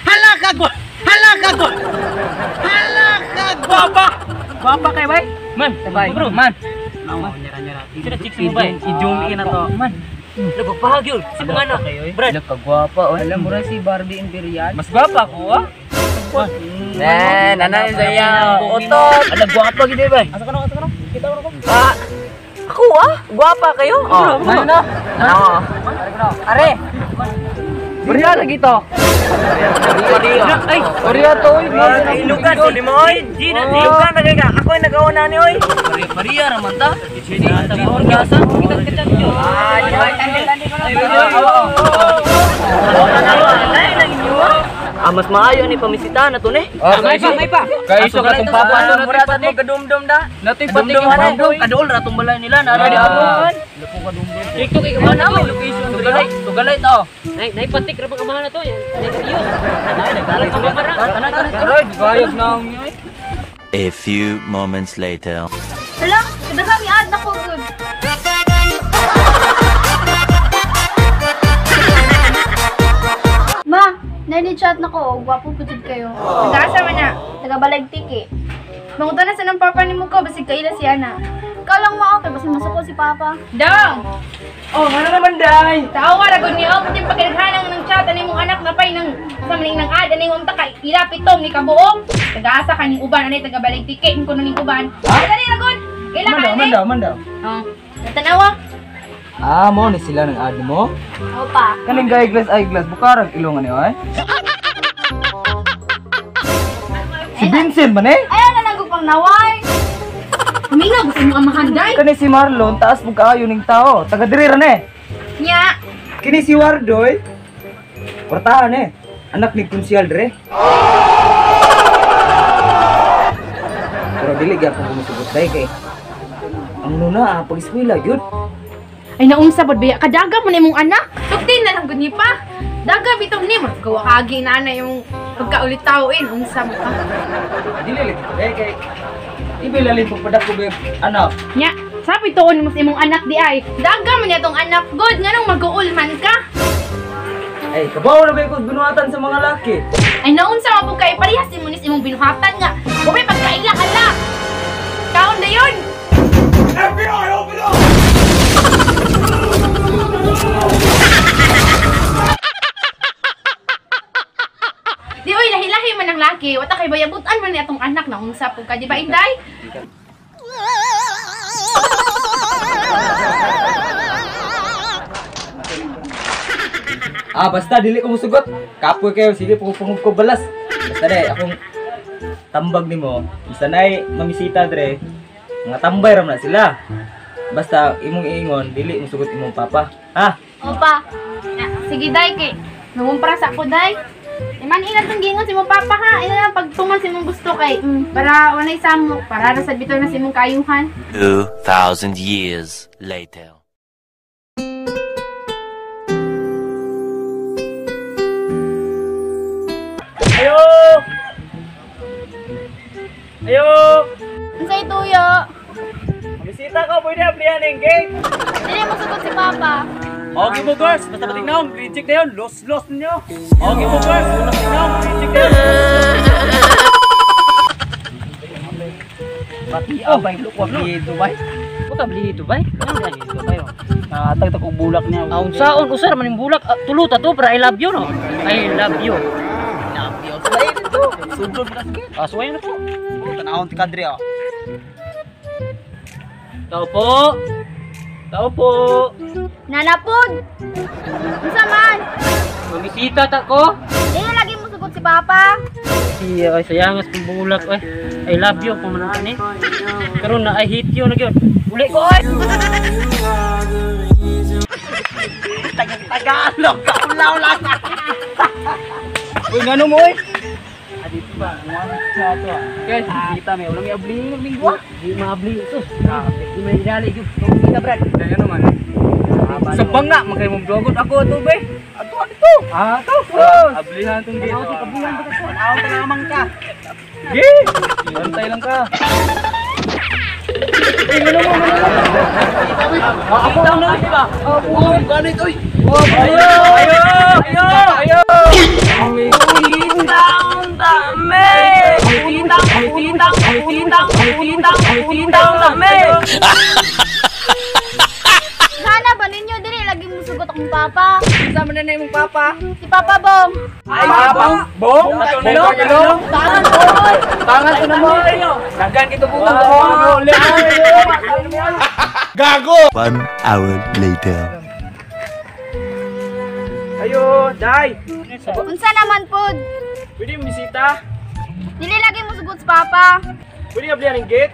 Halakagol! Halakagol! Guwapa! Guwapa kayo, bay? Man, sabay. Bro, man. Nyara-nyara. Sino chicks mo, bay? I-zoom in na to. Man. Nagpapahag yun. Si mga anak. Brad. Nagkagwapa. Alam mo rin si Barbie Imperial. Mas gwapa ko, ha? Nanay saya. Otot. Alam, gwapa gini, bay. Asa ka na? Kita ko na. Ako, gwapa kayo? Oh, man na. Oo. Are. Beriya lagi to. Ay, beriya to. Ay, lugan si mo oy. Gina, lugan na kay ka. Ako ay nagauna ni oy. Beriya raman ta. Sini ta mo gasa. Kita kecat yo. Ay, tandi ko na. Mas maayo ni pamisita na to ne. May pa. Kay iso ka tong papa to na muratan mo gadumdum da. Nating pating kadol ra tong balay nila na di abon. Lupo kadumdum. TikTok kay kamana mo location tugalay to. Nay patik ra pagkamahan na to. Nay kayo. Nagdalag ka mamara. Tanan gayos na ang niyo. A few moments later. Hala, kadagang i-add na ko good. Ma, nani-chat na ko. Gwapo putid kayo. Nag-asa man na. Nagabalag tiki. Mangutan na sa ng papa ni mo ko. Basig kaila si Ana. Ikaw lang mo okay. Basig masuko si papa. Dang! Oh, ano naman, Day? Tawa, ragon niyo. Pati pagkaghanang ng chat. Ano mong anak na pa'y ng samaling ng ad. Ano yung umtaka. Ilapit tom ni kabuok. Nag-asa ka ning uban. Ano yung tagabalag tiki. Yung kuno ning uban. Ha? Dali, ragon. Kailangan ka, Mandaw. Oh. Natanawa. Mo ni sila ng adi mo? Opa. Kaning eyeglass, bukarag ilong ani oy. Si Vincent man eh? Ayaw na lang pang naway. Huminga, gusto mo amahan, day. Kani si Marlon, taas mo kaayo ning tao. Taga diri ra ne. Nya. Kini si Wardoy. Portahan eh. Anak ni Kunsyal dire. Pero dili gyud ako musugot day kay. Ang nuna pag-eskwela gyud. Ay naunsa pod biya kadaga mo na imong anak. Tuktin na lang gud ni pa. Daga bitong ni mo gawa kagi na yung pagkaulit tawin unsa mo ka. Dili kay. Ibilalin po padako gyud anak. Nya, sabi tuon mo sa imong anak di ay. Daga man niya tong anak god nganong mag-uul man ka. Ay, kabaw na ba ko binuhatan sa mga laki? Ay naunsa mo kay parehas mo nis imong binuhatan nga. Bukay pagkaila ala. Kaon na yun. FBI, open up! Di oy lahi-lahi man ang laki. Wata kay bayabutan man ni atong anak na unsa pud ka di ba Inday? Basta dili ko musugot. Kapoy kayo, sige pungupungop ko balas. Basta dai akong tambag nimo. Basta nay mamisita dre. Mga tambay ra na sila. Basta imong iingon, dili musugot imong papa. Ha? Opa. Sige day kay. Nangumpra sa ako day. Iman ingat ng gingon si mong papa ha. Ina lang pagtuman si mong gusto kay. Para walay samok. Para sa bitaw na si mong kayuhan. 2,000 years later. Ayo! Ayo! Unsay tuyo? Bisita ko, pwede aplihan ng gate. Dili mo sugot si papa. Okay mo girls, basta patignaw, green check na yun, los ninyo. Okay mo girls, unang patignaw, green check na yun. Pati abay, lukwag ni Dubai. Buka beli itu bay. Dubai oh. Nakatagtag kong bulak niya. Aun saon usar man yung bulak tuluta to para I love you no. I love you. Ay, ito. Sudod na sige. Suway na po. Tanahon ti kadri oh. Tao po. Tao po. Nanapod. Unsa man? Mamisita ta ko. Dili lagi mo sugot si papa. Iya, ay sayangas kong bulak eh. I love you kung manang kani. Karon na I hate you na gyud. Uli ko oy. Tagalog, kaulaw lang. Uy, ngano mo oy? Adito ba? Ngano sa ato ah. Guys, kita may ulang abling linggo. Di maabling ito. Di may dali gyud. Kita brad. Kaya naman. Sa banga, magkay mo dogon ako ato be. Ato dito. Ato. Ablihan tong dito. Kabulan ba ka? Aw ta naman ka. Sige. Bantay lang ka. Ako na, di ba? Ganit, oy! Ayo! Ulitang dami! Ulitang dami! Sana ba ninyo dili lagi mo sugot akong papa? Sama na na yung papa. Si Papa Bong. Ay, Bong? Tangan ko na mo. Dagan kito po. Gago! 1 hour later. Ayo, Day. Unsa naman pod? Pwede yung bisita. Dili lagi mo sugot si Papa. Pwede nga bliyan yung gate.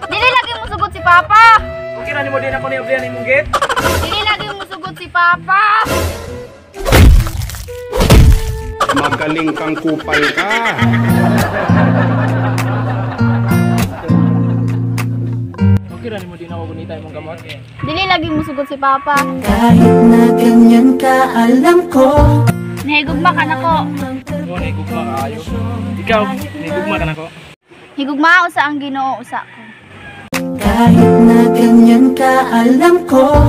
Dili lagi mo sugot si Papa. Okay na mo din ako na bliyan yung gate. Dili lagi mo sugot si Papa. Magaling kang kupal ka. Okay na mo din ako gunita yung gamot. Dili lagi mo sugot si Papa. Kahit na ganyan ka, alam ko. Nahigugma ka na ko. Oo, naigugma ka ayo. Ikaw, naigugma ka na ko. Higugma usa ang Ginoo usa ko. Kahit na ganyan ka, alam ko.